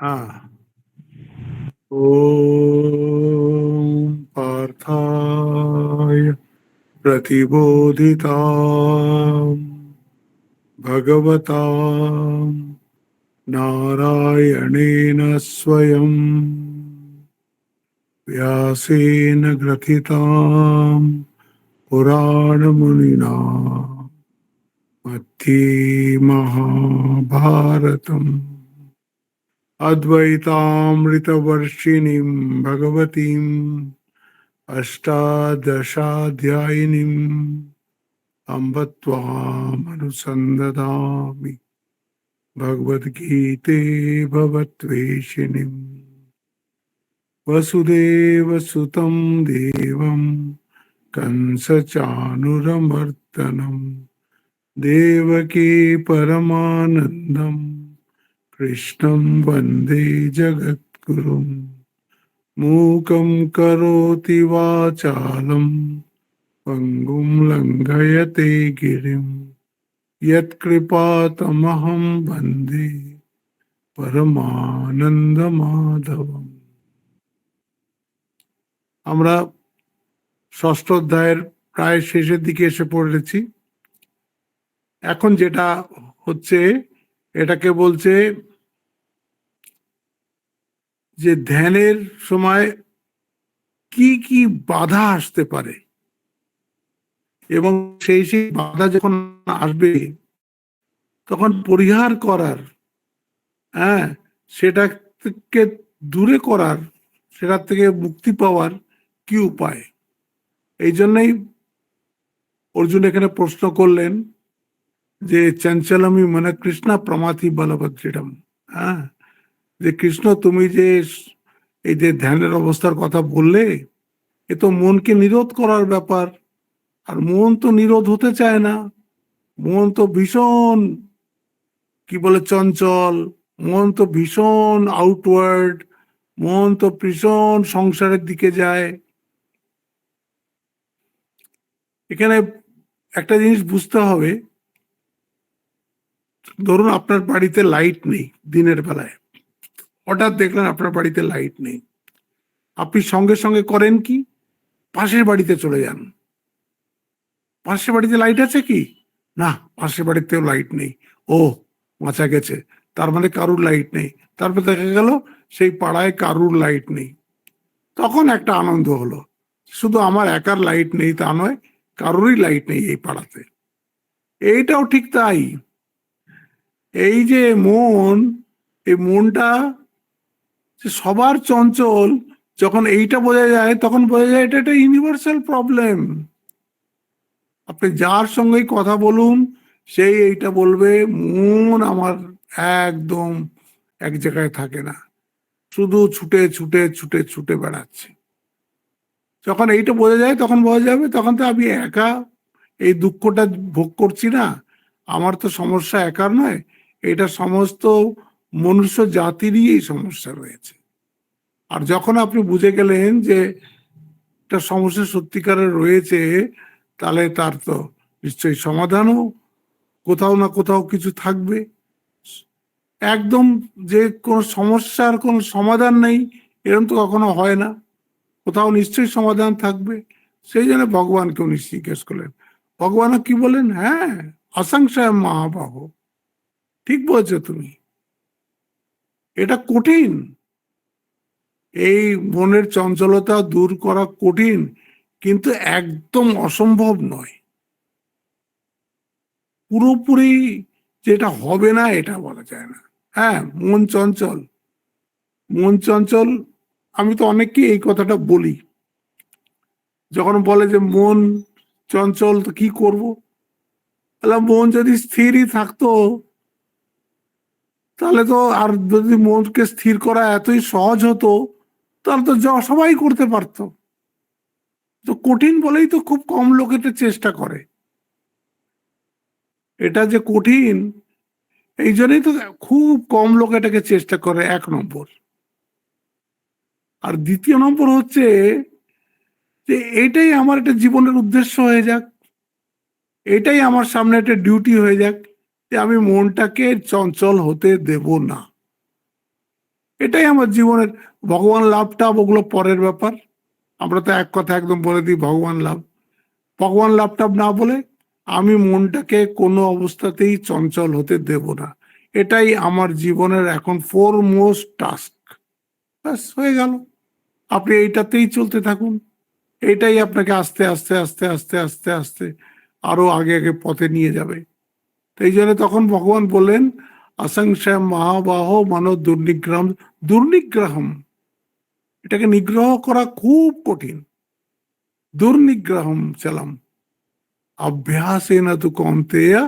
ॐ पार्थाय प्रतिबोधितां भगवता नारायणेन स्वयं व्यासेन ग्रथितां पुराणमुनिना मध्ये महाभारतम् अद्वैतामृतवर्षिणीं भगवतीम् अष्टादशाध्यायिनीम् अम्ब त्वामनुसन्दधामि भगवद्गीते भवत्वेषिणीम् वसुदेवसुतं देवं कंसचाणूरमर्दनं देवकी परमानन्दं कृष्णं वन्दे जगद्गुरुम् मूकं करोति वाचालं पङ्गुं लङ्घयते गिरिं यत्कृपातमहं वन्दे परमानन्दमाधवम्। আমরা ষষ্ঠ অধ্যায়ের প্রায় শেষের দিকে এসে পড়েছি। এখন যেটা হচ্ছে এটাকে বলছে যে ধ্যানের সময় কি কি বাধা আসতে পারে এবং সেই বাধা যখন আসবে তখন পরিহার করার, সেটা থেকে দূরে করার, সেটা থেকে মুক্তি পাওয়ার কি উপায়। এই জন্যই অর্জুন এখানে প্রশ্ন করলেন যে চঞ্চলমি মনে কৃষ্ণ প্রমাথি বলভদ্রীডম। যে কৃষ্ণ তুমি যে এই যে ধ্যানের অবস্থার কথা বললে, এ তো মনকে নিরোধ করার ব্যাপার, আর মন তো নিরোধ হতে চায় না। মন তো ভীষণ কি বলে চঞ্চল, মন তো ভীষণ আউটওয়ার্ড, মন তো ভীষণ সংসারের দিকে যায়। এখানে একটা জিনিস বুঝতে হবে, ধরুন আপনার বাড়িতে লাইট নেই দিনের বেলায়, হঠাৎ দেখলেন আপনার বাড়িতে লাইট নেই, আপনি সঙ্গে সঙ্গে করেন কি, পাশের বাড়িতে চলে যান। পাশের বাড়িতে লাইট আছে কি না, পাশের বাড়িতেও লাইট নেই, ও বাঁচা গেছে, তার মানে কারুর লাইট নেই। তারপর দেখা গেল সেই পাড়ায় কারুর লাইট নেই, তখন একটা আনন্দ হলো, শুধু আমার একার লাইট নেই তা নয়, কারোরই লাইট নেই এই পাড়াতে। এইটাও ঠিক তাই, এই যে মন, এই মনটা সবার চঞ্চল, যখন এইটা বোঝা যায় তখন বোঝা যায় এটা একটা ইউনিভার্সাল প্রবলেম। আপনি যার সঙ্গেই কথা বলুন সেই এইটা বলবে, মন আমার একদম এক জায়গায় থাকে না, শুধু ছুটে ছুটে ছুটে ছুটে বেড়াচ্ছে। যখন এইটা বোঝা যায় তখন বোঝা যাবে তখন তো আমি একা এই দুঃখটা ভোগ করছি না, আমার তো সমস্যা একার নয়, এটা সমস্ত মনুষ্য জাতিরই এই সমস্যা রয়েছে। আর যখন আপনি বুঝে গেলেন যে একটা সমস্যা সত্যিকারের রয়েছে, তাহলে তার তো নিশ্চয়ই সমাধানও কোথাও না কোথাও কিছু থাকবে। একদম যে কোনো সমস্যার কোনো সমাধান নেই এরকম তো কখনো হয় না, কোথাও নিশ্চয়ই সমাধান থাকবে। সেই জন্য ভগবানকেও জিজ্ঞেস করলেন, ভগবান কি বলেন, হ্যাঁ অসংশয় মহাবাহ, ঠিক বলছো তুমি, এটা কঠিন, এই মনের চঞ্চলতা দূর করা কঠিন, কিন্তু একদম অসম্ভব নয়। পুরোপুরি যেটা হবে না এটা বলা যায় না। মন চঞ্চল, মন চঞ্চল, আমি তো অনেককে এই কথাটা বলি, যখন বলে যে মন চঞ্চল তো কি করব, মন যদি স্থিরই থাকতো তাহলে তো, আর যদি মনকে স্থির করা এতই সহজ হতো তাহলে তো সবাই করতে পারতো। তো কঠিন বলেই তো খুব কম লোক এটা চেষ্টা করে। এটা যে কঠিন এই জন্যই তো খুব কম লোক এটাকে চেষ্টা করে, 1 নম্বর। আর 2য় নম্বর হচ্ছে যে এইটাই আমার একটা জীবনের উদ্দেশ্য হয়ে যাক, এটাই আমার সামনে একটা ডিউটি হয়ে যাক, যে আমি মনটাকে চঞ্চল হতে দেব না। এটাই আমার জীবনের। ভগবান লাভ টাভ ওগুলো পরের ব্যাপার। আমরা তো এক কথা একদম বলে দিই ভগবান লাভ। ভগবান লাভ টাভ না বলে আমি মনটাকে কোনো অবস্থাতেই চঞ্চল হতে দেব না। এটাই আমার জীবনের এখন ফোরমোস্ট টাস্ক। ব্যাস হয়ে গেল। আপনি এইটাতেই চলতে থাকুন। এটাই আপনাকে আস্তে আস্তে আস্তে আস্তে আস্তে আস্তে আরো আগে আগে পথে নিয়ে যাবে। এই জন্য তখন ভগবান বললেন অসংশয় মহাবাহ মানব দুর্নিগ্রহম। দুর্নিগ্রহম, এটাকে নিগ্রহ করা খুব কঠিন। দুর্নিগ্রহম চলম অভ্যাসেন তু কৌন্তেয়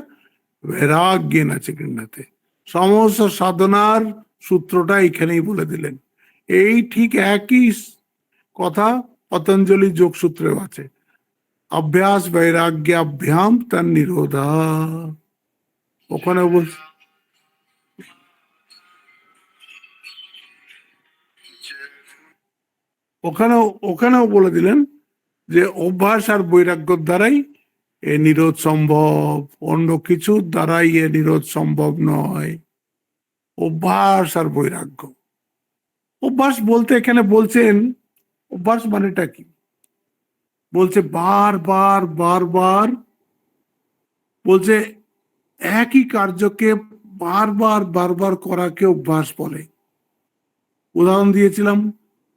বৈরাগ্যেন চ গৃহ্যতে। সমস্ত সাধনার সূত্রটা এখানেই বলে দিলেন। এই ঠিক একই কথা পতঞ্জলি যোগসূত্রেও আছে। অভ্যাস বৈরাগ্যাভ্যাম তার নিরোধা। ওখানে বলছে, ওখানেও বলে দিলেন যে অভ্যাস আর বৈরাগ্যর দ্বারাই এ নিরোধ সম্ভব, অন্য কিছুর দ্বারাই এ নিরোধ সম্ভব নয়। অভ্যাস আর বৈরাগ্য। অভ্যাস বলতে এখানে বলছেন, অভ্যাস মানেটা কি? বলছে বারবার বারবার, বলছে একই কার্যকে বারবার বারবার করাকে অভ্যাস বলে। উদাহরণ দিয়েছিলাম,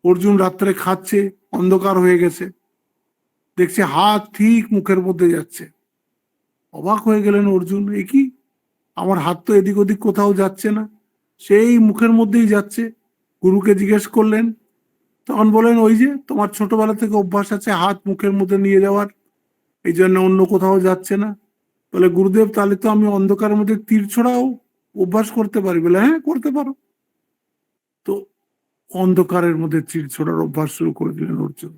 অর্জুন রাত্রে খাচ্ছে, অন্ধকার হয়ে গেছে, দেখছে হাত ঠিক মুখের মধ্যে যাচ্ছে। অবাক হয়ে গেলেন অর্জুন, এ কি, আমার হাত তো এদিক ওদিক কোথাও যাচ্ছে না, সেই মুখের মধ্যেই যাচ্ছে। গুরুকে জিজ্ঞেস করলেন, তখন বলেন ওই যে তোমার ছোটবেলা থেকে অভ্যাস আছে হাত মুখের মধ্যে নিয়ে যাওয়ার, এই জন্য অন্য কোথাও যাচ্ছে না। বলে গুরুদেব তাহলে তো আমি অন্ধকারের মধ্যে তীর ছোড়াও অভ্যাস করতে পারি। বলে হ্যাঁ করতে পারো। তো অন্ধকারের মধ্যে তীর ছোড়ার অভ্যাস শুরু করে দিলেন অর্জুন।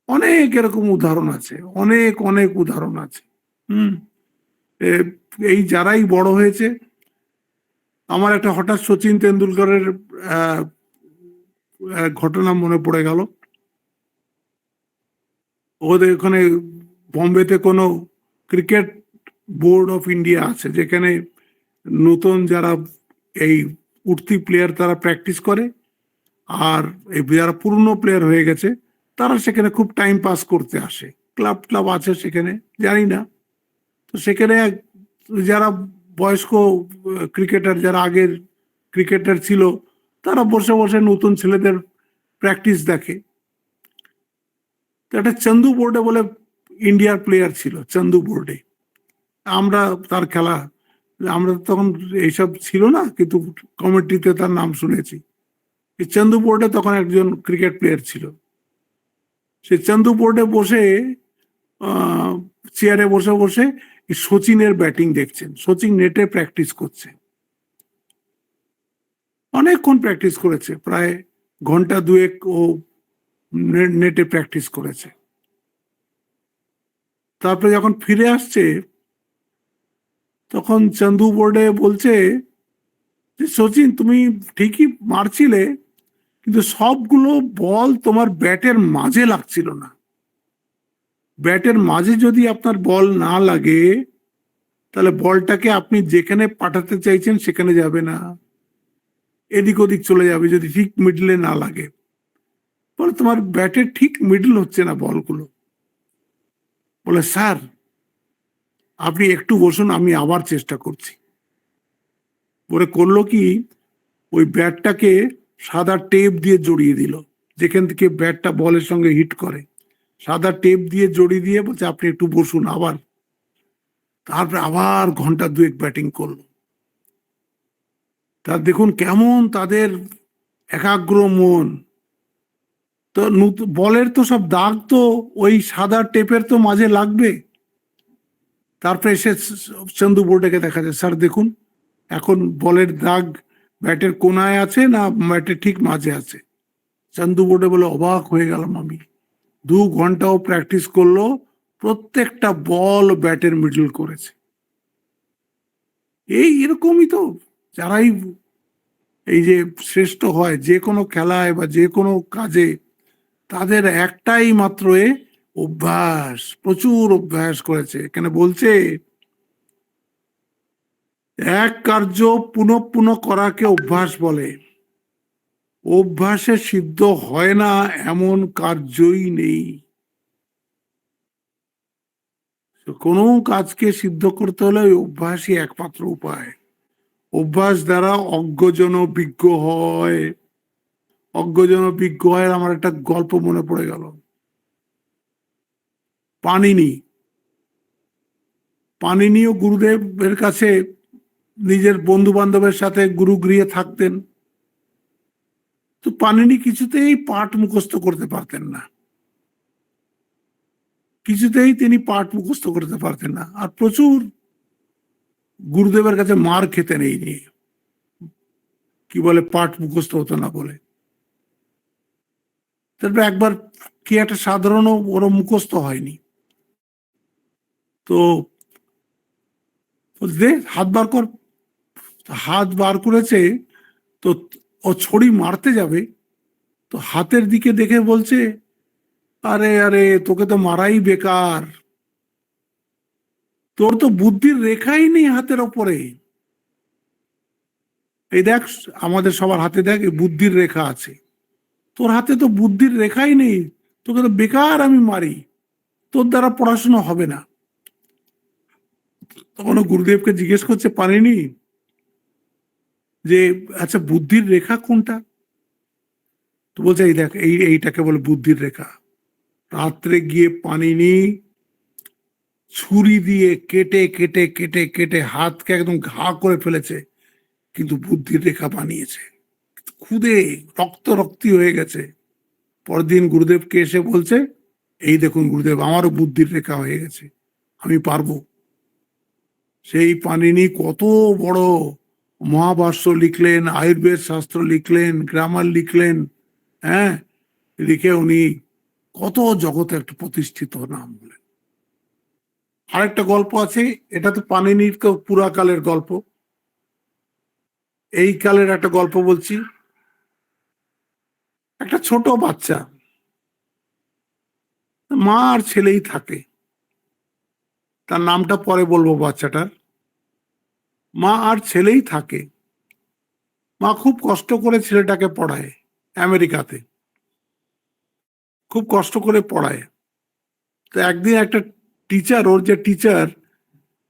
অনেক এরকম উদাহরণ আছে, অনেক অনেক উদাহরণ আছে। হুম। এই যারাই বড় হয়েছে, আমার একটা হঠাৎ সচিন তেন্ডুলকরের ঘটনা মনে পড়ে গেল। ওদের ওখানে বম্বেতে কোনো ক্রিকেট বোর্ড অফ ইন্ডিয়া আছে, যেখানে নতুন যারা এই উঠতি প্লেয়ার তারা প্র্যাকটিস করে, আর এই যারা পুরনো প্লেয়ার হয়ে গেছে তারা সেখানে খুব টাইম পাস করতে আসে। ক্লাব ক্লাব আছে সেখানে, জানি না। তো সেখানে যারা বয়স্ক ক্রিকেটার, যারা আগের ক্রিকেটার ছিল, তারা বসে বসে নতুন ছেলেদের প্র্যাকটিস দেখে। তো একটা চন্দু বোর্ডে বলে ইন্ডিয়ার প্লেয়ার ছিল, চন্দু বোর্ডে। আমরা তার খেলা, আমরা তখন এইসব ছিল না, কিন্তু কমিটিতে তার নাম শুনেছি। এই চন্দু বোর্ডে তখন একজন ক্রিকেট প্লেয়ার ছিল। সে চন্দু বোর্ডে বসে চেয়ারে বসে বসে সচিনের ব্যাটিং দেখছেন। সচিন নেটে প্র্যাকটিস করছে, অনেকক্ষণ প্র্যাকটিস করেছে, প্রায় ঘন্টা দুয়েক ও নেটে প্র্যাকটিস করেছে। তারপরে যখন ফিরে আসছে, তখন চন্দু বোর্ডে বলছে যে সচিন তুমি ঠিকই মারছিলে, কিন্তু সবগুলো বল তোমার ব্যাটের মাঝে লাগছিল না। ব্যাটের মাঝে যদি আপনার বল না লাগে, তাহলে বলটাকে আপনি যেখানে পাঠাতে চাইছেন সেখানে যাবে না, এদিক ওদিক চলে যাবে, যদি ঠিক মিডলে না লাগে। বলে তোমার ব্যাটের ঠিক মিডল হচ্ছে না বলগুলো। বলে স্যার আপনি একটু বসুন, আমি আবার চেষ্টা করছি। বলে করলো কি, ওই ব্যাটটাকে সাদা টেপ দিয়ে জড়িয়ে দিল, যেখান থেকে ব্যাটটা বলের সঙ্গে হিট করে, সাদা টেপ দিয়ে জড়িয়ে দিয়ে বলছে আপনি একটু বসুন আবার। তারপরে আবার ঘন্টা দুয়েক ব্যাটিং করলো। তা দেখুন কেমন তাদের একাগ্র মন। তো বলের তো সব দাগ তো ওই সাদা টেপের তো মাঝে লাগবে। তারপরে এসে চন্দু বোর্ডেকে দেখা যায়, স্যার দেখুন এখন বলের দাগ ব্যাটের কোনায় আছে না ব্যাটের ঠিক মাঝে আছে। চন্দু বোর্ডে বলে অবাক হয়ে গেলাম আমি। 2 ঘন্টাও প্র্যাকটিস করলো, প্রত্যেকটা বল ব্যাটের মিডল করেছে। এই এরকমই তো যারাই এই যে শ্রেষ্ঠ হয় যে কোনো খেলায় বা যে কোনো কাজে, তাদের একটাই মাত্র অভ্যাস, প্রচুর অভ্যাস করেছে। এখানে বলছে এক কার্য পুনঃ পুনঃ করাকে অভ্যাস বলে। অভ্যাসে সিদ্ধ হয় না এমন কার্যই নেই। কোনো কাজকে সিদ্ধ করতে হলে ওই অভ্যাসই একমাত্র উপায়। অভ্যাস দ্বারা অজ্ঞজন বিজ্ঞ হয়। অজ্ঞজন বিজ্ঞ হয়। আমার একটা গল্প মনে পড়ে গেল। পানিনিও গুরুদেবের কাছে নিজের বন্ধু বান্ধবের সাথে গুরুগৃহে থাকতেন। তো পানিনি কিছুতেই পাঠ মুখস্থ করতে পারতেন না। কিছুতেই তিনি পাঠ মুখস্থ করতে পারতেন না, আর প্রচুর গুরুদেবের কাছে মার খেতেন এই নিয়ে, কি বলে পাঠ মুখস্থ হতো না বলে। তারপরে একবার কি একটা সাধারণ ওর মুখস্থ হয়নি, তো দে হাত বার কর। হাত বার করেছে, তো ও ছড়ি মারতে যাবে, তো হাতের দিকে দেখে বলছে, আরে আরে তোকে তো মারাই বেকার, তোর তো বুদ্ধির রেখাই নেই হাতের ওপরে। এই দেখ, আমাদের সবার হাতে দেখ বুদ্ধির রেখা আছে, তোর হাতে তো বুদ্ধির রেখাই নেই, তোকে তো বেকার আমি মারি, তোর দ্বারা পড়াশোনা হবে না। তখন গুরুদেবকে জিজ্ঞেস করছে পানিনি যে আচ্ছা বুদ্ধির রেখা কোনটা? তো বলছে এই দেখ, এইটাকে বলে বুদ্ধির রেখা। রাত্রে গিয়ে পানিনি ছুরি দিয়ে কেটে কেটে কেটে কেটে হাতকে একদম ঘা করে ফেলেছে, কিন্তু বুদ্ধির রেখা বানিয়েছে। খুদে রক্ত রক্তি হয়ে গেছে। পরদিন গুরুদেবকে এসে বলছে, এই দেখুন গুরুদেব, আমারও বুদ্ধির রেখা হয়ে গেছে, আমি পারবো। সেই পানিনি কত বড় মহাভাষ্য লিখলেন, আয়ুর্বেদ শাস্ত্র লিখলেন, গ্রামার লিখলেন। হ্যাঁ, লিখে উনি কত জগতে একটা প্রতিষ্ঠিত নাম বলেন। আরেকটা গল্প আছে, এটা তো পানিনির পুরাকালের গল্প। এই কালের একটা গল্প বলছি। একটা ছোট বাচ্চা, মা আর ছেলেই থাকে, তার নামটা পরে বলবো বাচ্চাটার। মা আর ছেলেই থাকে। মা খুব কষ্ট করে ছেলেটাকে পড়ায়, আমেরিকাতে খুব কষ্ট করে পড়ায়। তো একদিন একটা টিচার, ওর যে টিচার,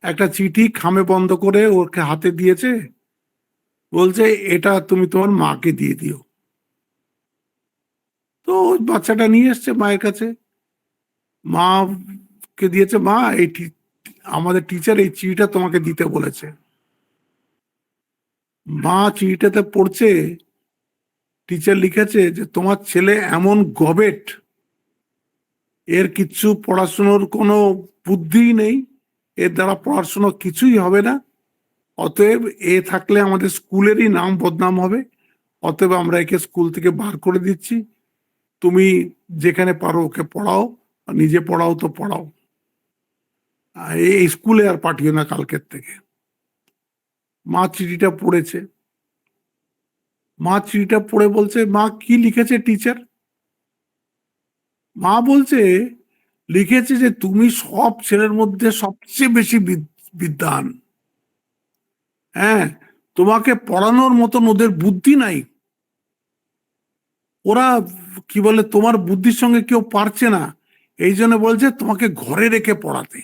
একটা চিঠি খামে বন্ধ করে ওকে হাতে দিয়েছে, বলছে এটা তুমি তোমার মাকে দিয়ে দিও। তো ওই বাচ্চাটা নিয়ে এসছে মায়ের কাছে, মাকে দিয়েছে, মা এই আমাদের টিচার এই চিঠিটা তোমাকে দিতে বলেছে। মা চিঠিটাতে পড়ছে, টিচার লিখেছে যে তোমার ছেলে এমন গবেট, এর কিচ্ছু পড়াশুনোর কোনো বুদ্ধি নেই, এর দ্বারা পড়াশুনো কিছুই হবে না, অতএব এ থাকলে আমাদের স্কুলেরই নাম বদনাম হবে, অতএব আমরা একে স্কুল থেকে বার করে দিচ্ছি, তুমি যেখানে পারো ওকে পড়াও, নিজে পড়াও তো পড়াও, এই স্কুলে আর পাঠিও না কালকের থেকে। মা চিঠিটা পড়েছে, মা চিঠিটা পড়ে বলছে, মা কি লিখেছে টিচার? মা বলছে, লিখেছে যে তুমি সব ছেলের মধ্যে সবচেয়ে বেশি বিদ্বান। হ্যাঁ, তোমাকে পড়ানোর মতন ওদের বুদ্ধি নাই, ওরা কি বলে তোমার বুদ্ধির সঙ্গে কেউ পারছে না, এই জন্য বলছে তোমাকে ঘরে রেখে পড়াতে,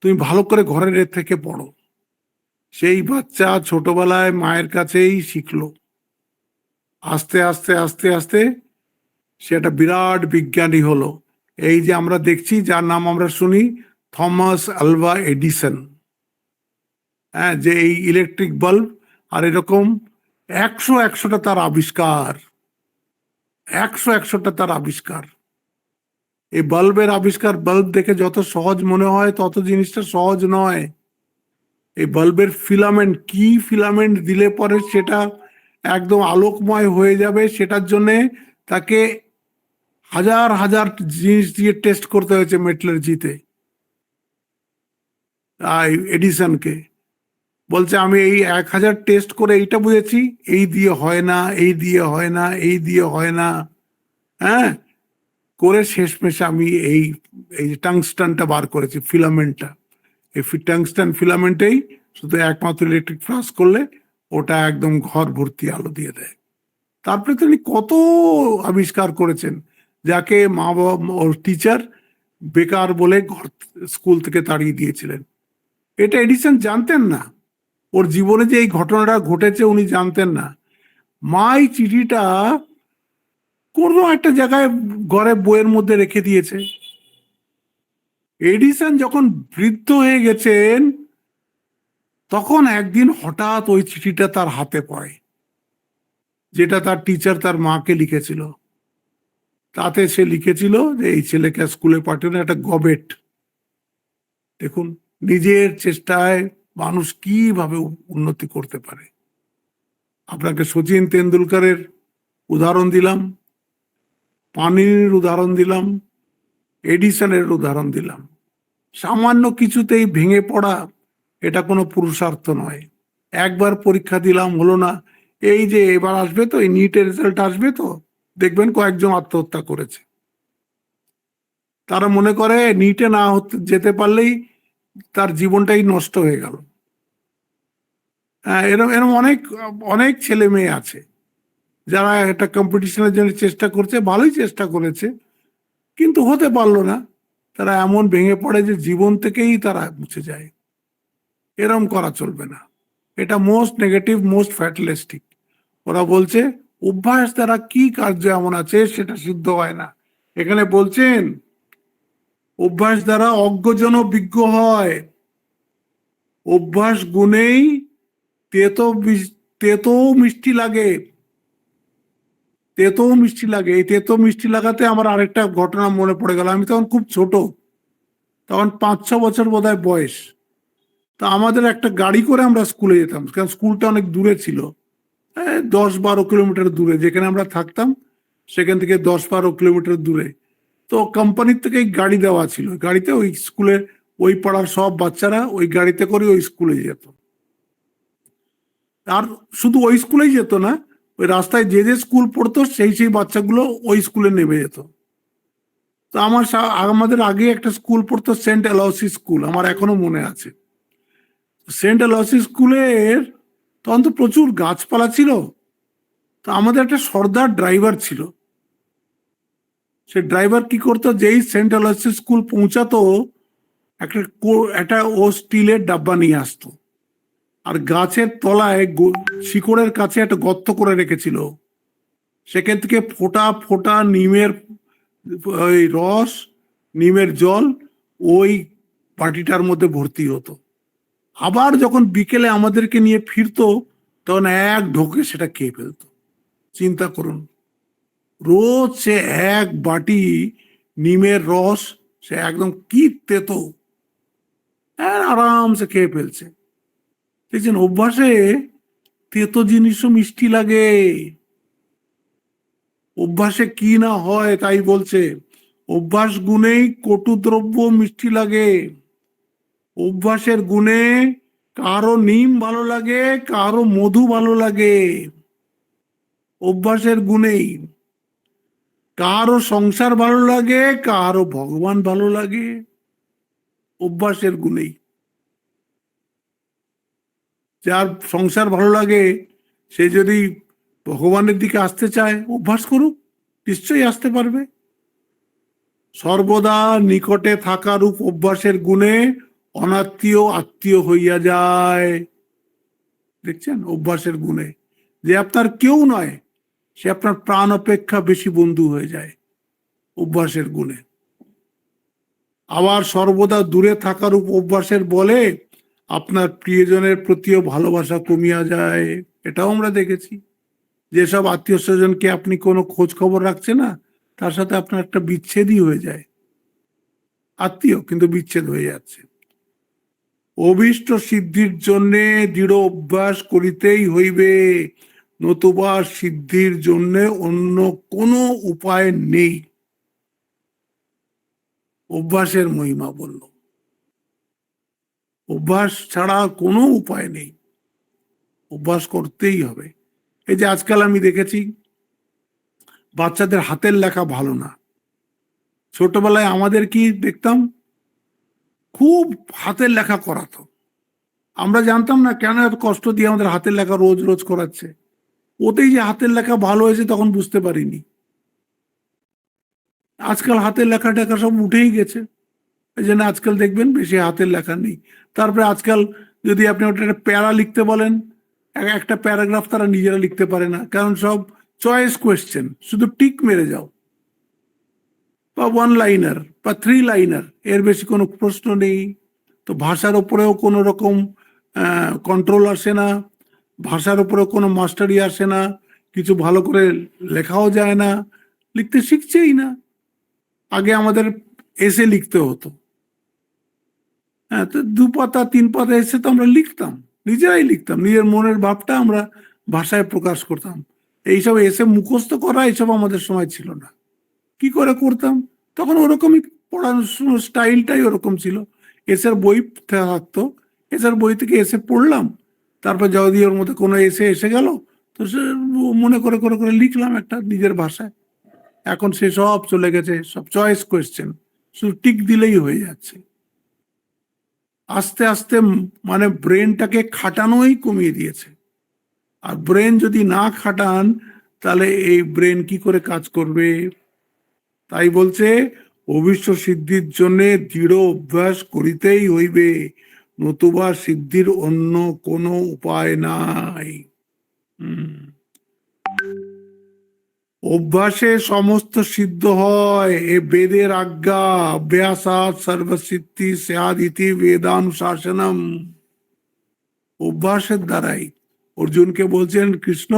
তুমি ভালো করে ঘরে থেকে পড়ো। সেই বাচ্চা ছোটবেলায় মায়ের কাছেই শিখলো, আস্তে আস্তে আস্তে আস্তে সে একটা বিরাট বিজ্ঞানী হলো। এই যে আমরা দেখছি, যার নাম আমরা শুনি, থমাস আলভা এডিসন। হ্যাঁ, যে এই ইলেকট্রিক বাল্ব আর এরকম একশোটা তার আবিষ্কার, একশোটা তার আবিষ্কার। এই বাল্বের আবিষ্কার, বাল্ব দেখে যত সহজ মনে হয় তত জিনিসটা সহজ নয়। এই বাল্বের ফিলামেন্ট, কি ফিলামেন্ট দিলে পরে সেটা একদম আলোকময় হয়ে যাবে, সেটার জন্যে তাকে হাজার হাজার জিনিস দিয়ে টেস্ট করতে হয়েছে মেট্রালজিতে। এডিসনকে বলছে, আমি এই 1000 টেস্ট করে এইটা বুঝেছি, এই দিয়ে হয় না, এই দিয়ে হয় না, এই দিয়ে হয় না। হ্যাঁ, করে শেষমেশে আমি এই এই টাংস্টানটা বার করেছি, ফিলামেন্টটা। এই টাংস্টান ফিলামেন্টেই শুধু একমাত্র ইলেকট্রিক ফ্লাশ করলে ওটা একদম ঘর ভর্তি আলো দিয়ে দেয়। তারপরে তিনি কত আবিষ্কার করেছেন, যাকে মা বাবা ওর টিচার বেকার বলে ঘর স্কুল থেকে তাড়িয়ে দিয়েছিলেন। এটা এডিসন জানতেন না, ওর জীবনে যে এই ঘটনাটা ঘটেছে উনি জানতেন না। মা এই চিঠিটা কোনো একটা জায়গায় ঘরে বইয়ের মধ্যে রেখে দিয়েছে। এডিসন যখন বৃদ্ধ হয়ে গেছেন তখন একদিন হঠাৎ ওই চিঠিটা তার হাতে পড়ে, যেটা তার টিচার তার মাকে লিখেছিল। তাতে সে লিখেছিল যে এই ছেলেকে স্কুলে পাঠানো একটা গবেট। দেখুন, নিজের চেষ্টায় মানুষ কিভাবে উন্নতি করতে পারে। আপনাকে সচিন তেন্ডুলকরের উদাহরণ দিলাম, পানির উদাহরণ দিলাম, এডিসনের উদাহরণ দিলাম। সামান্য কিছুতেই ভেঙে পড়া এটা কোনো পুরুষার্থ নয়। একবার পরীক্ষা দিলাম, হলো না, এই যে এবার আসবে তো, এই নিটের রেজাল্ট আসবে তো, দেখবেন কয়েকজন আত্মহত্যা করেছে। তারা মনে করে নিটে না যেতে পারলেই তার জীবনটাই নষ্ট হয়ে গেল। এরকম এরকম অনেক অনেক ছেলে মেয়ে আছে যারা একটা কম্পিটিশনের জন্য চেষ্টা করছে, ভালোই চেষ্টা করেছে, কিন্তু হতে পারলো না। তারা এমন ভেঙে পড়ে যে জীবন থেকেই তারা মুছে যায়। এরম করা চলবে না। এটা মোস্ট নেগেটিভ, মোস্ট ফ্যাটালিস্টিক। ওরা বলছে অভ্যাস দ্বারা কি কার্য এমন আছে সেটা সিদ্ধ হয় না। এখানে বলছেন অভ্যাস দ্বারা অজ্ঞজন বিজ্ঞ হয়। অভ্যাস গুণেই তেতো তেতো মিষ্টি লাগে। তেতো মিষ্টি লাগে। এই তেতো মিষ্টি লাগাতে আমার আরেকটা ঘটনা মনে পড়ে গেল। আমি তখন খুব ছোট, তখন 5-6 বছর বোধহয় বয়স। তা আমাদের একটা গাড়ি করে আমরা স্কুলে যেতাম, কারণ স্কুলটা অনেক দূরে ছিল, 10-12 কিলোমিটার দূরে। যেখানে আমরা থাকতাম সেখান থেকে 10-12 কিলোমিটার দূরে। তো কোম্পানির থেকে গাড়ি দেওয়া ছিল, গাড়িতে ওই স্কুলে ওই পাড়ার সব বাচ্চারা ওই গাড়িতে করে ওই স্কুলে যেত। আর শুধু ওই স্কুলেই যেত না, ওই রাস্তায় যে যে স্কুল পড়তো সেই সেই বাচ্চাগুলো ওই স্কুলে নেমে যেত। তো আমাদের আগে একটা স্কুল পড়তো, সেন্ট অ্যালসি স্কুল, আমার এখনো মনে আছে। সেন্ট অ্যালসি স্কুলের তখন তো প্রচুর গাছপালা ছিল। তো আমাদের একটা সর্দার ড্রাইভার ছিল। সে ড্রাইভার কি করতো, যেই সেন্ট অ্যালসি স্কুল পৌঁছাতো একটা একটা ও স্টিলের ডাব্বা নিয়ে আসতো, আর গাছের তলায় শিকড়ের কাছে একটা গর্ত করে রেখেছিল। সেখান থেকে ফোঁটা ফোঁটা নিমের ওই রস, নিমের জল ওই বাটিটার মধ্যে ভর্তি হতো। আবার যখন বিকেলে আমাদেরকে নিয়ে ফিরতো তখন এক ঢোকে সেটা খেয়ে ফেলতো। চিন্তা করুন, রোজ সে এক বাটি নিমের রস, সে একদম কি তেতো, আরামসে খেয়ে ফেলছে। দেখছেন, অভ্যাসে তেতো জিনিসও মিষ্টি লাগে। অভ্যাসে কি না হয় তাই বলছে, অভ্যাস গুণেই কটু দ্রব্য মিষ্টি লাগে। অভ্যাসের গুণে কারো নিম ভালো লাগে, কারো মধু ভালো লাগে। অভ্যাসের গুণেই কারো সংসার ভালো লাগে, কারো ভগবান ভালো লাগে। অভ্যাসের গুণেই যার সংসার ভালো লাগে সে যদি ভগবানের দিকে আসতে চায় অভ্যাস করুক, নিশ্চয়ই আসতে পারবে। সর্বদা নিকটে থাকা রূপ অভ্যাসের গুণে অনাত্মীয় আত্মীয় হইয়া যায়। দেখছেন, অভ্যাসের গুণে যে আপনার কেউ নয় সে আপনার প্রাণ অপেক্ষা বেশি বন্ধু হয়ে যায় অভ্যাসের গুণে। আবার সর্বদা দূরে থাকার অভ্যাসের বলে আপনার প্রিয়জনের প্রতিও ভালোবাসা কমিয়া যায়। এটাও আমরা দেখেছি। যেসব আত্মীয় স্বজনকে আপনি কোনো খোঁজ খবর রাখছেন না, তার সাথে আপনার একটা বিচ্ছেদই হয়ে যায়। আত্মীয় কিন্তু বিচ্ছেদ হয়ে যাচ্ছে। অভীষ্ট সিদ্ধির জন্য দৃঢ় অভ্যাস করিতেই হইবে, নতুবা সিদ্ধির জন্য অন্য কোনো উপায় নেই। অভ্যাসের মহিমা বলল, অভ্যাস ছাড়া কোনো উপায় নেই, অভ্যাস করতেই হবে। এই যে আজকাল আমি দেখেছি বাচ্চাদের হাতের লেখা ভালো না। ছোটবেলায় আমাদের কি দেখতাম, খুব হাতের লেখা করাতো। আমরা জানতাম না কেন এত কষ্ট দিয়ে আমাদের হাতের লেখা রোজ রোজ করাচ্ছে। ওতেই যে হাতের লেখা ভালো হয়েছে তখন বুঝতে পারিনি। আজকাল হাতের লেখা টেখা সব উঠেই গেছে, এই জন্য আজকাল দেখবেন বেশি হাতের লেখা নেই। তারপরে আজকাল যদি আপনি ওটা একটা প্যারা লিখতে বলেন, একটা প্যারাগ্রাফ তারা নিজেরা লিখতে পারে না, কারণ সব চয়েস কোয়েশ্চেন, শুধু টিক মেরে যাও, বা ওয়ান লাইনার বা থ্রি লাইনার, এর বেশি কোনো প্রশ্ন নেই। তো ভাষার উপরেও কোনো রকম কন্ট্রোল আসে না, ভাষার উপরেও কোনো মাস্টারি আসে না, কিছু ভালো করে লেখাও যায় না, লিখতে শিখছেই না। আগে আমাদের এসে লিখতে হতো, হ্যাঁ, তো 2 পাতা 3 পাতা এসে তো আমরা লিখতাম, নিজেরাই লিখতাম, নিজের মনের ভাবটা আমরা ভাষায় প্রকাশ করতাম। এইসব এসে মুখস্থ করা এইসব আমাদের সময় ছিল না। কি করে করতাম? তখন ওরকমই পড়াশোনার স্টাইলটাই ওরকম ছিল। এসের বই থাকতো, এসের বই থেকে এসে পড়লাম, তারপর যদি ওর মধ্যে কোনো এসে এসে গেল তো সে মনে করে করে করে লিখলাম একটা নিজের ভাষায়। এখন সে সব চলে গেছে, সব চয়েস কোয়েশ্চেন, শুধু টিক দিলেই হয়ে যাচ্ছে। আস্তে আস্তে মানে ব্রেনটাকে খাটানোই কমিয়ে দিয়েছে। আর ব্রেন যদি না খাটান তাহলে এই ব্রেন কি করে কাজ করবে? তাই বলছে, অভীষ্ট সিদ্ধির জন্য দৃঢ় অভ্যাস করিতেই হইবে, নতুবা সিদ্ধির অন্য কোনো উপায় নাই। অভ্যাসে সমস্ত সিদ্ধ হয়, এ বেদের আজ্ঞা। অভ্যাসাৎ সর্বসিদ্ধি স্যাৎ ইতি বেদানুশাসনম। অভ্যাসের দ্বারাই অর্জুনকে বলছেন কৃষ্ণ,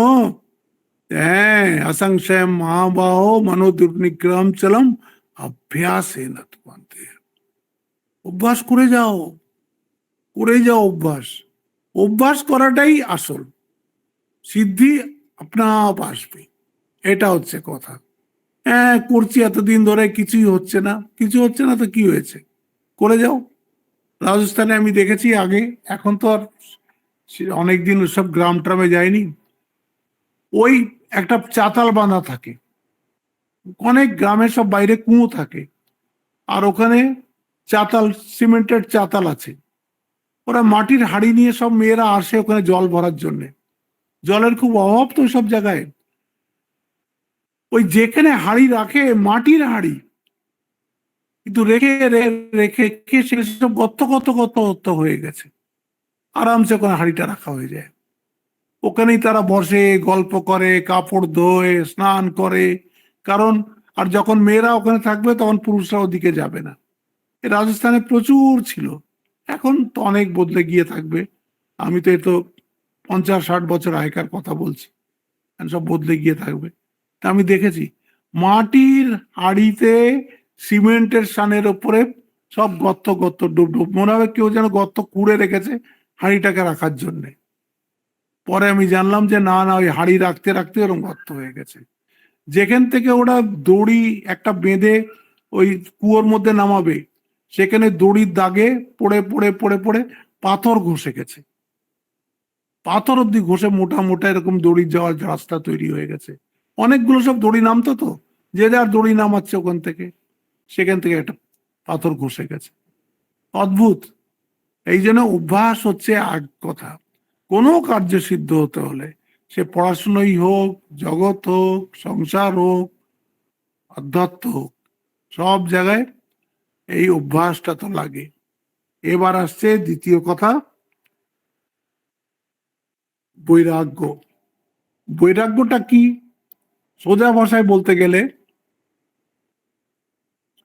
হ্যাঁ, অসংশয় মহাবাহ মনো দুর্নিগ্রহম চলম অভ্যাসে না তোমাদের। অভ্যাস করে যাও, করে যাও অভ্যাস। অভ্যাস করাটাই আসল, সিদ্ধি আপনা আপ আসবে, এটা হচ্ছে কথা। হ্যাঁ, করছি এতদিন ধরে, কিছুই হচ্ছে না, কিছু হচ্ছে না তো কি হয়েছে, করে যাও। রাজস্থানে আমি দেখেছি আগে, এখন তো আর অনেকদিন সব গ্রাম ট্রামে যায়নি, ওই একটা চাতাল বাঁধা থাকে, অনেক গ্রামের সব বাইরে কুয়ো থাকে, আর ওখানে চাতাল, সিমেন্টের চাতাল আছে। ওরা মাটির হাঁড়ি নিয়ে সব মেয়েরা আসে ওখানে জল ভরার জন্যে। জলের খুব অভাব তো সব জায়গায়। ওই যেখানে হাঁড়ি রাখে, মাটির হাঁড়ি, কিন্তু রেখে রেখে রেখে সেসব গর্ত গর্ত গর্ত গর্ত হয়ে গেছে, আরামসে ওখানে হাঁড়িটা রাখা হয়ে যায়। ওখানেই তারা বসে, গল্প করে, কাপড় ধোয়, স্নান করে। কারণ আর যখন মেয়েরা ওখানে থাকবে তখন পুরুষরা ওদিকে যাবে না। রাজস্থানে প্রচুর ছিল, এখন তো অনেক বদলে গিয়ে থাকবে। আমি তো 50-60 বছর আগেকার কথা বলছি, সব বদলে গিয়ে থাকবে। তা আমি দেখেছি মাটির হাঁড়িতে সিমেন্টের সানের ওপরে সব গর্ত গর্ত, ডুব ডুব, মনে হবে কেউ যেন গর্ত কুড়ে রেখেছে হাঁড়িটাকে রাখার জন্যে। পরে আমি জানলাম যে না না, ওই হাঁড়ি রাখতে রাখতে ওরকম গর্ত হয়ে গেছে। যেখান থেকে ওরা দড়ি একটা বেঁধে ওই কুয়োর মধ্যে নামাবে, সেখানে দড়ির দাগে পড়ে পড়ে পড়ে পড়ে পাথর ঘষে গেছে, পাথর অব্দি ঘষে মোটা মোটা এরকম দড়ি যাওয়ার রাস্তা তৈরি হয়ে গেছে। অনেকগুলো সব দড়ি নামতো, তো যে যার দড়ি নামাচ্ছে ওখান থেকে, সেখান থেকে একটা পাথর ঘষে গেছে। অদ্ভুত। এই জন্য অভ্যাস হচ্ছে এক কথা। কোনো কার্য সিদ্ধ হতে হলে, সে পড়াশুনোই হোক, জগৎ হোক, সংসার হোক, অধ্যাত্ম হোক, সব জায়গায় এই অভ্যাসটা তো লাগে। এবার আসছে দ্বিতীয় কথা, বৈরাগ্য। বৈরাগ্যটা কি? সোজা ভাষায় বলতে গেলে,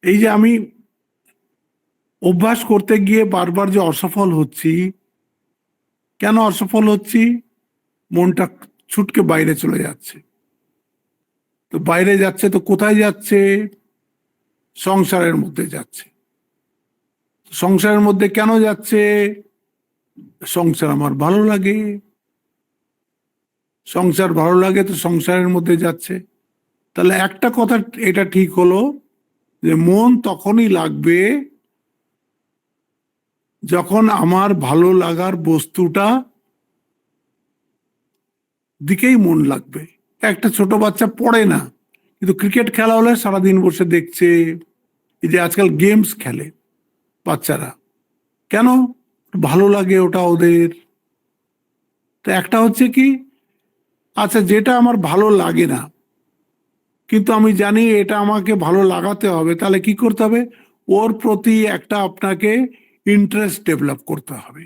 এই যে আমি অভ্যাস করতে গিয়ে বারবার যে অসফল হচ্ছি, কেন অসফল হচ্ছি? মনটা ছুটকে বাইরে চলে যাচ্ছে। তো বাইরে যাচ্ছে তো কোথায় যাচ্ছে? সংসারের মধ্যে যাচ্ছে। সংসারের মধ্যে কেন যাচ্ছে? সংসার আমার ভালো লাগে, সংসার ভালো লাগে তো সংসারের মধ্যে যাচ্ছে। তাহলে একটা কথা এটা ঠিক হলো যে মন তখনই লাগবে যখন আমার ভালো লাগার বস্তুটা দিকেই মন লাগবে। একটা ছোট বাচ্চা পড়ে না, কিন্তু ক্রিকেট খেলা হলে সারাদিন বসে দেখছে। এই যে আজকাল গেমস খেলে বাচ্চারা, কেন? ভালো লাগে ওটা ওদের। তো একটা হচ্ছে কি, আচ্ছা, যেটা আমার ভালো লাগে না কিন্তু আমি জানি এটা আমাকে ভালো লাগাতে হবে, তাহলে কি করতে হবে? ওর প্রতি একটা আপনাকে ইন্টারেস্ট ডেভেলপ করতে হবে।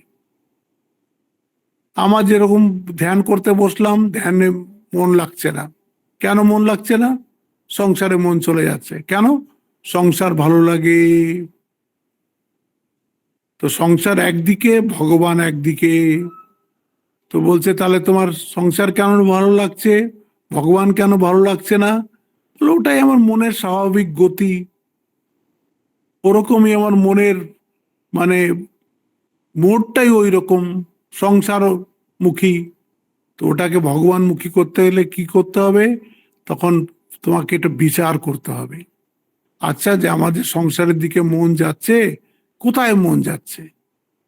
আমার যেরকম ধ্যান করতে বসলাম, ধ্যানে মন লাগছে না। কেন মন লাগছে না? সংসারে মন চলে যাচ্ছে। কেন? সংসার ভালো লাগে। তো সংসার একদিকে, ভগবান একদিকে। তো বলছে তাহলে তোমার সংসার কেন ভালো লাগছে, ভগবান কেন ভালো লাগছে না? বলে, ওটাই আমার মনের স্বাভাবিক গতি, ওরকমই আমার মনের মানে মোড়টাই ওই রকম, সংসার মুখী। তো ওটাকে ভগবানমুখী করতে হলে কি করতে হবে? তখন তোমাকে এটা বিচার করতে হবে। আচ্ছা, যে আমাদের সংসারের দিকে মন যাচ্ছে, কোথায় মন যাচ্ছে?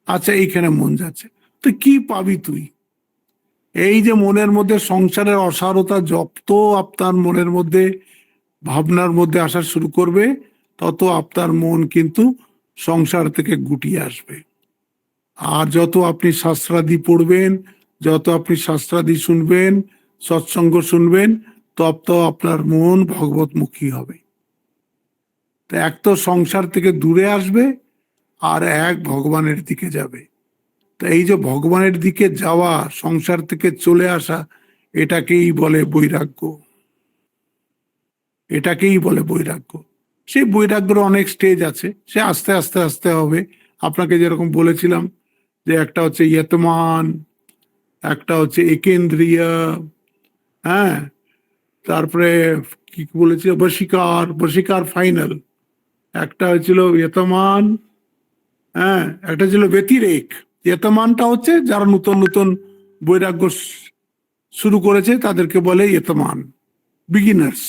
আচ্ছা, এইখানে মন যাচ্ছে। তো কি পাবি তুই? এই যে মনের মধ্যে সংসারের অসারতা যত আপনার মনের মধ্যে ভাবনার মধ্যে আসা শুরু করবে, তত আপনার মন কিন্তু সংসার থেকে গুটিয়ে আসবে। আর যত আপনি শাস্ত্রাদি পড়বেন, যত আপনি শাস্ত্রাদি শুনবেন, সৎসঙ্গ শুনবেন, তত আপনার মন ভগবতমুখী হবে। তো এক তো সংসার থেকে দূরে আসবে, আর এক ভগবানের দিকে যাবে। তো এই যে ভগবানের দিকে যাওয়া, সংসার থেকে চলে আসা, এটাকেই বলে বৈরাগ্য। এটাকেই বলে বৈরাগ্য। সেই বৈরাগ্যের অনেক স্টেজ আছে, সে আস্তে আস্তে আস্তে হবে। আপনাকে যেরকম বলেছিলাম যে একটা হচ্ছে ইয়তমান, একটা হচ্ছে একেন্দ্রিয়, হ্যাঁ, তারপরে কি বলেছিল বশিকার, বশিকার ফাইনাল। একটা হচ্ছিল ইয়তমান, হ্যাঁ, একটা ছিল ব্যতিরেক। ইয়তমানটা হচ্ছে যারা নতুন নতুন বৈরাগ্য শুরু করেছে তাদেরকে বলে ইয়তমান, বিগিনার্স।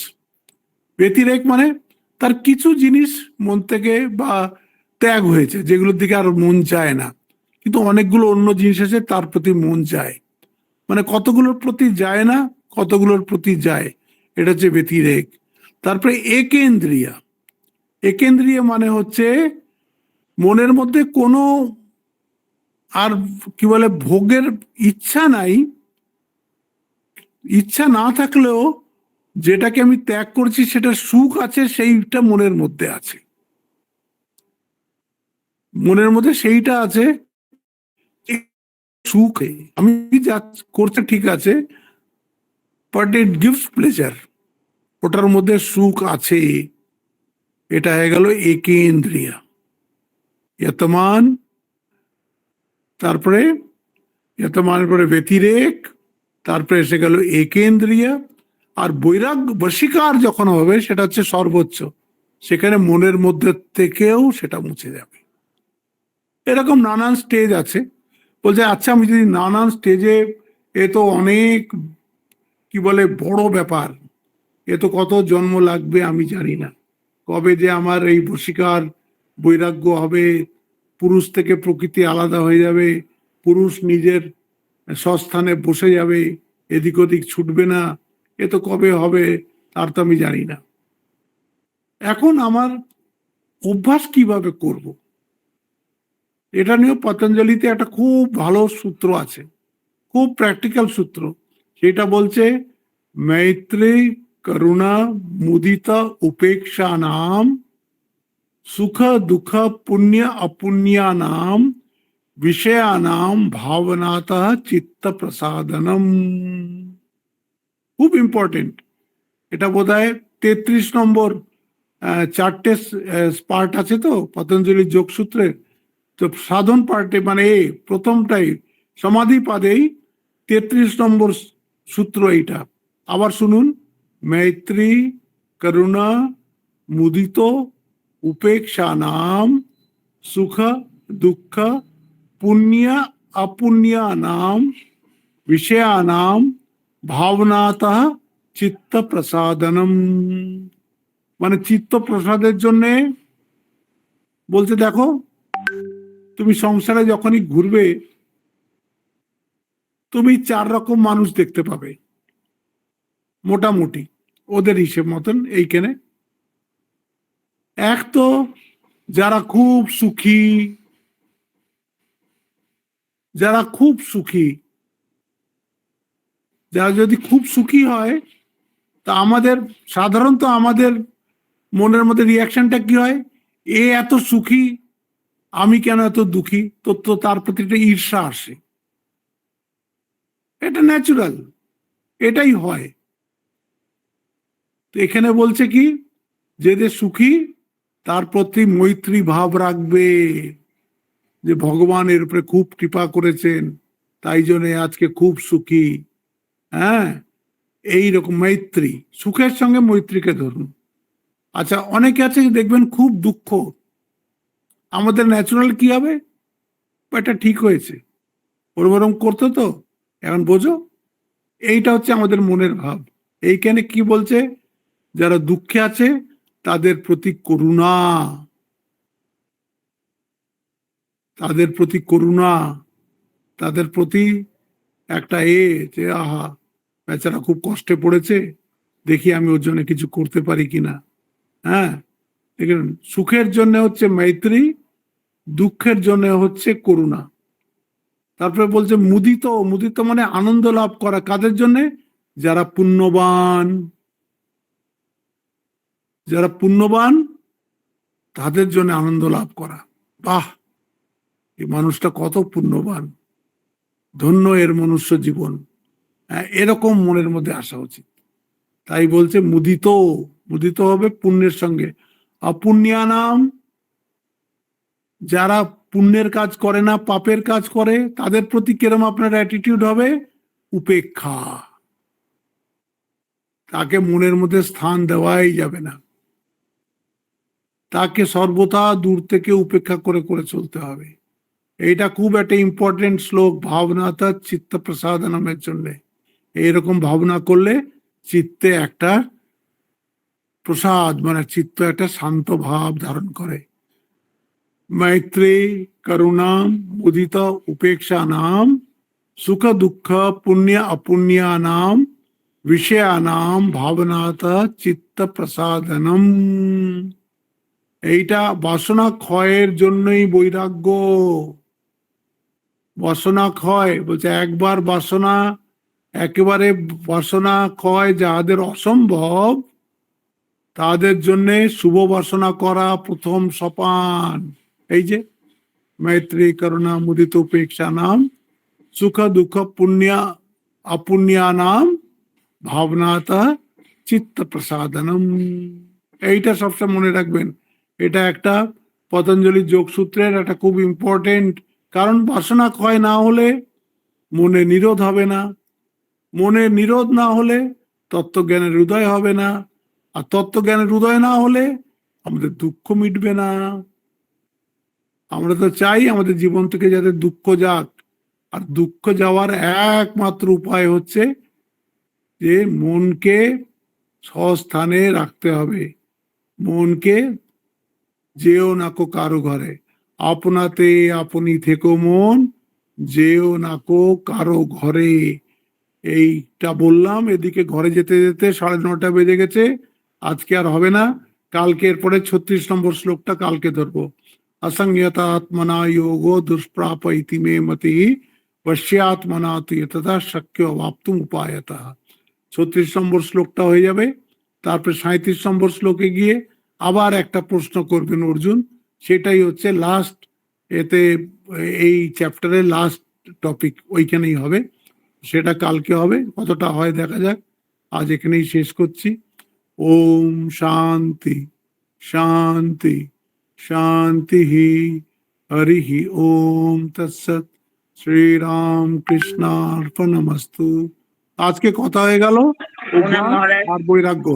ব্যতিরেক মানে তার কিছু জিনিস মন থেকে বা ত্যাগ হয়েছে, যেগুলোর দিকে আর মন যায় না, কিন্তু অনেকগুলো অন্য জিনিস আছে তার প্রতি মন যায়। মানে কতগুলোর প্রতি যায় না, কতগুলোর প্রতি যায়, এটা হচ্ছে ব্যতিরেক। তারপরে একেন্দ্রিয়া। একেন্দ্রিয় মানে হচ্ছে মনের মধ্যে কোনো আর কি বলে ভোগের ইচ্ছা নাই। ইচ্ছা না থাকলেও যেটাকে আমি ত্যাগ করছি সেটা সুখ আছে, সেইটা মনের মধ্যে আছে। মনের মধ্যে সেইটা আছে, সুখে আমি যা করতে ঠিক আছে, বাট ইট গিভস প্লেজার, ওটার মধ্যে সুখ আছে। এটা হয়ে গেল একেন্দ্রিয়া, ইয়তমান। তারপরে ইয়তমানের পরে ব্যতিরেক, তারপরে এসে গেল একেন্দ্রিয়া। আর বৈরাগ্য বশীকার যখন হবে, সেটা হচ্ছে সর্বোচ্চ, সেখানে মনের মধ্যে থেকেও সেটা মুছে যাবে। এরকম নানান স্টেজ আছে। বলছে আচ্ছা, আমি যদি নানান স্টেজে, এ তো অনেক কি বলে বড় ব্যাপার, এ তো কত জন্ম লাগবে আমি জানি না, কবে যে আমার এই বশীকার বৈরাগ্য হবে, পুরুষ থেকে প্রকৃতি আলাদা হয়ে যাবে, পুরুষ নিজের স্বস্থানে বসে যাবে, এদিক ওদিক ছুটবে না, এ তো কবে হবে তার তো আমি জানি না। এখন আমার অভ্যাস কিভাবে করব, এটা নিয়ে পতঞ্জলিতে একটা খুব ভালো সূত্র আছে, খুব প্র্যাকটিক্যাল সূত্র। সেটা বলছে मैत्री करुणा मुदिता उपेक्षा नाम सुख दुख पुण्य अपुण्या नाम विषया नाम भावनातः चित्त प्रसादनम। খুব ইম্পর্টেন্ট। এটা বোধহয় 33 নম্বর, চারটে পার্ট আছে তো পতঞ্জলির যোগসূত্রের। তো সাধন পার্টে মানে প্রথমটাই সমাধি পাদেই 33 নম্বর সূত্র এইটা। আবার শুনুন, मैत्री करुणा मुदित उपेक्षा नाम सुख दुख पुण्य अपुण्य नाम विषया नाम भावनातः চিত্ত প্রসাদনম। মানে চিত্ত প্রসাদের জন্যে বলতে, দেখো তুমি সংসারে যখনই ঘুরবে, তুমি 4 রকম মানুষ দেখতে পাবে মোটামুটি, ওদের হিসেব মতন এইখানে। এক তো যারা খুব সুখী, যারা খুব সুখী, যারা যদি খুব সুখী হয়, তা আমাদের সাধারণত আমাদের মনের মধ্যে রিয়াকশনটা কি হয়, এ এত সুখী, আমি কেন এত দুঃখী, তো তার প্রতি একটা ঈর্ষা আসে। এটা ন্যাচুরাল, এটাই হয়। তো এখানে বলছে কি, যে সুখী তার প্রতি মৈত্রী ভাব রাখবে, যে ভগবান এর উপরে খুব কৃপা করেছেন, তাই জন্য আজকে খুব সুখী। হ্যাঁ, এইরকম মৈত্রী, সুখের সঙ্গে মৈত্রীকে ধরুন। আচ্ছা, অনেকে আছে দেখবেন খুব দুঃখ, আমাদের ন্যাচুরাল কি হবে, এটা ঠিক হয়েছে, ওর বরং করতো তো, এখন বোঝো, এইটা হচ্ছে আমাদের মনের ভাব। এইখানে কি বলছে, যারা দুঃখে আছে তাদের প্রতি করুণা, তাদের প্রতি করুণা, তাদের প্রতি একটা যে আহা, বেচারা খুব কষ্টে পড়েছে, দেখি আমি ওর জন্য কিছু করতে পারি কিনা। হ্যাঁ, দেখুন, সুখের জন্য হচ্ছে মৈত্রী, দুঃখের জন্য হচ্ছে করুণা। তারপরে বলছে মুদিত, মুদিত মানে আনন্দ লাভ করা, কাদের জন্য, যারা পুণ্যবান, যারা পুণ্যবান তাদের জন্য আনন্দ লাভ করা। বাহ, এই মানুষটা কত পুণ্যবান, ধন্য এর মনুষ্য জীবন। হ্যাঁ, এরকম মনের মধ্যে আসা উচিত। তাই বলছে মুদিত, মুদিত হবে পুণ্যের সঙ্গে। অপুণ্যা নাম, যারা পুণ্যের কাজ করে না, পাপের কাজ করে, তাদের প্রতি কিরম আপনার অ্যাটিটিউড হবে, উপেক্ষা, তাকে মনের মধ্যে স্থান দেওয়াই যাবে না, তাকে সর্বদা দূর থেকে উপেক্ষা করে করে চলতে হবে। এইটা খুব একটা ইম্পর্টেন্ট শ্লোক, ভাবনাটা চিত্ত প্রসাদনমের জন্য। এইরকম ভাবনা করলে চিত্তে একটা প্রসাদ, মানে চিত্ত একটা শান্ত ভাব ধারণ করে। मैत्री करुणा मुदित उपेक्षा नाम सुख दुख पुण्य अपुण्या नाम विषया नाम भावनात चित्त प्रसादनम। এইটা বাসনা ক্ষয়ের জন্যই বৈরাগ্য। বাসনা ক্ষয় বলছে, একবার বাসনা, একেবারে বাসনা ক্ষয় যাদের অসম্ভব, তাদের জন্য শুভ বাসনা করা প্রথম সোপান। এই যে मैत्री करुणा मुदित उपेक्षा नाम सुख दुख पुण्य अपुण्या नाम भावनाता চিত্ত প্রসাদনম। এইটা সবসময় মনে রাখবেন, এটা একটা পতঞ্জলি যোগসূত্রের একটা খুব ইম্পর্টেন্ট। কারণ বাসনা ক্ষয় না হলে মনে নিরোধ হবে না, মনে নিরোধ না হলে তত্ত্বজ্ঞানের হৃদয় হবে না, আর তত্ত্বজ্ঞানের হৃদয় না হলে আমাদের দুঃখ মিটবে না। আমরা তো চাই আমাদের জীবন থেকে যাতে দুঃখ যাক, আর দুঃখ যাওয়ার একমাত্র উপায় হচ্ছে যে মনকে স্বস্থানে রাখতে হবে। মনকে যেও নাকো কারো ঘরে, আপনাতে আপনি থেকো মন, যেও নাকো কারো ঘরে। এইটা বললাম, এদিকে ঘরে যেতে যেতে 9:30 বেজে গেছে। আজকে আর হবে না, কালকে এরপরে 36 নম্বর শ্লোকটা কালকে ধরবো। असंयतात्मना योगो दुष्प्राप इति मे मति वश्यात्मना तु यतता शक्य अवाप्तुम उपायतः। 36 নম্বর শ্লোকটা হয়ে যাবে, তারপর 37 নম্বর শ্লোকে গিয়ে আবার একটা প্রশ্ন করবেন অর্জুন, সেটাই হচ্ছে লাস্ট, এতে এই চ্যাপ্টারের লাস্ট টপিক ওইখানেই হবে, সেটা কালকে হবে, কতটা হয় দেখা যাক। আজ এখানেই শেষ করছি। ওম শান্তি শান্তি शांति ही। हरि ही ओम तत्सत। श्री राम कृष्णार्पणमस्तु। আজকে কথা হয়ে গেল অভ্যাস আর বৈরাগ্য।